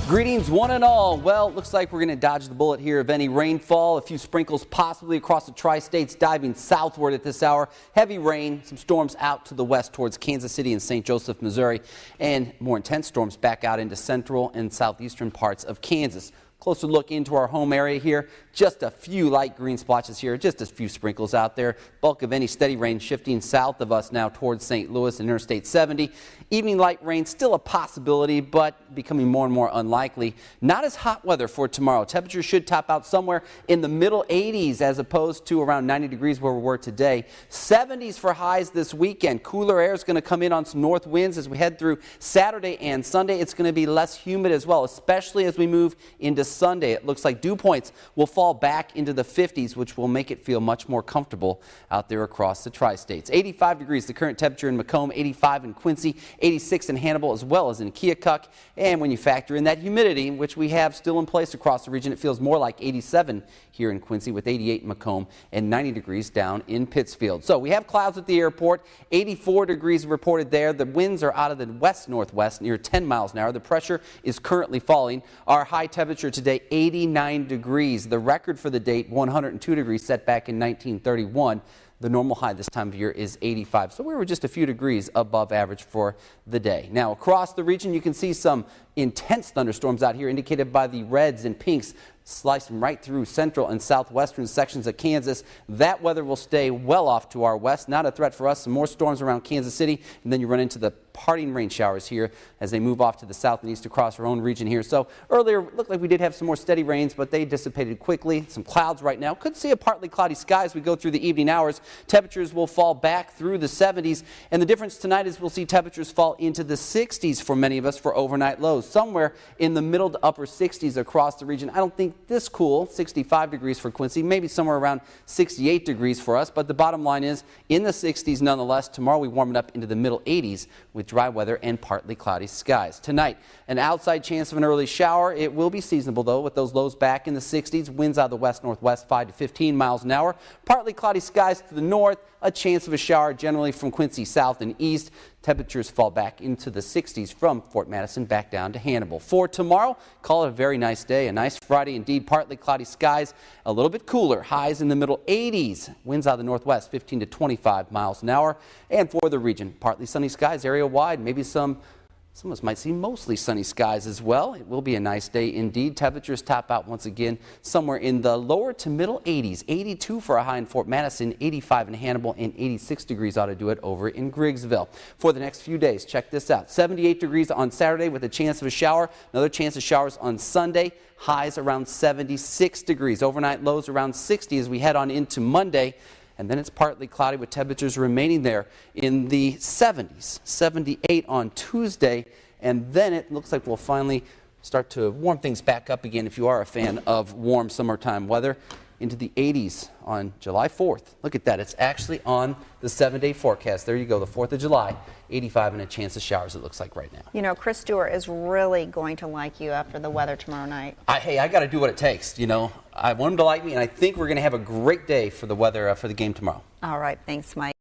Greetings one and all. Well, it looks like we're going to dodge the bullet here of any rainfall. A few sprinkles possibly across the tri-states, diving southward at this hour. Heavy rain, some storms out to the west towards Kansas City and St. Joseph, Missouri, and more intense storms back out into central and southeastern parts of Kansas. Closer look into our home area here. Just a few light green splotches here, just a few sprinkles out there. Bulk of any steady rain shifting south of us now towards St. Louis and Interstate 70. Evening light rain still a possibility, but becoming more and more unlikely. Not as hot weather for tomorrow. Temperatures should top out somewhere in the middle 80s as opposed to around 90 degrees where we were today. 70s for highs this weekend. Cooler air is going to come in on some north winds as we head through Saturday and Sunday. It's going to be less humid as well, especially as we move into Sunday. It looks like dew points will fall back into the 50s, which will make it feel much more comfortable out there across the tri-states. 85 degrees the current temperature in Macomb, 85 in Quincy, 86 in Hannibal as well as in Keokuk. And when you factor in that humidity, which we have still in place across the region, it feels more like 87 here in Quincy with 88 in Macomb and 90 degrees down in Pittsfield. So we have clouds at the airport, 84 degrees reported there. The winds are out of the west-northwest near 10 miles an hour. The pressure is currently falling. Our high temperature today, 89 degrees. The record for the date, 102 degrees set back in 1931. The normal high this time of year is 85, so we were just a few degrees above average for the day. Now across the region you can see some intense thunderstorms out here indicated by the reds and pinks slicing right through central and southwestern sections of Kansas. That weather will stay well off to our west. Not a threat for us. Some more storms around Kansas City, and then you run into the parting rain showers here as they move off to the south and east across our own region here. So earlier it looked like we did have some more steady rains, but they dissipated quickly. Some clouds right now. Could see a partly cloudy sky as we go through the evening hours. Temperatures will fall back through the 70s, and the difference tonight is we'll see temperatures fall into the 60s for many of us for overnight lows. Somewhere in the middle to upper 60s across the region. I don't think this cool, 65 degrees for Quincy, maybe somewhere around 68 degrees for us, but the bottom line is in the 60s nonetheless. Tomorrow we warm it up into the middle 80s with dry weather and partly cloudy skies. Tonight, an outside chance of an early shower. It will be seasonable though with those lows back in the 60s. Winds out of the west-northwest 5 to 15 miles an hour. Partly cloudy skies to the north. A chance of a shower generally from Quincy south and east. Temperatures fall back into the 60s from Fort Madison back down to Hannibal. For tomorrow, call it a very nice day. A nice Friday indeed. Partly cloudy skies, a little bit cooler. Highs in the middle 80s. Winds out of the northwest 15 to 25 miles an hour. And for the region, partly sunny skies area wide. Maybe some of us might see mostly sunny skies as well. It will be a nice day indeed. Temperatures top out once again somewhere in the lower to middle 80s. 82 for a high in Fort Madison, 85 in Hannibal, and 86 degrees ought to do it over in Griggsville. For the next few days, check this out. 78 degrees on Saturday with a chance of a shower. Another chance of showers on Sunday. Highs around 76 degrees. Overnight lows around 60 as we head on into Monday. And then it's partly cloudy with temperatures remaining there in the 70s, 78 on Tuesday. And then it looks like we'll finally start to warm things back up again if you are a fan of warm summertime weather into the 80s on July 4th. Look at that. It's actually on the 7-day forecast. There you go, the 4th of July, 85 and a chance of showers it looks like right now. You know, Chris Stewart is really going to like you after the weather tomorrow night. Hey, I got to do what it takes. You know, I want him to like me, and I think we're going to have a great day for the weather for the game tomorrow. All right. Thanks, Mike.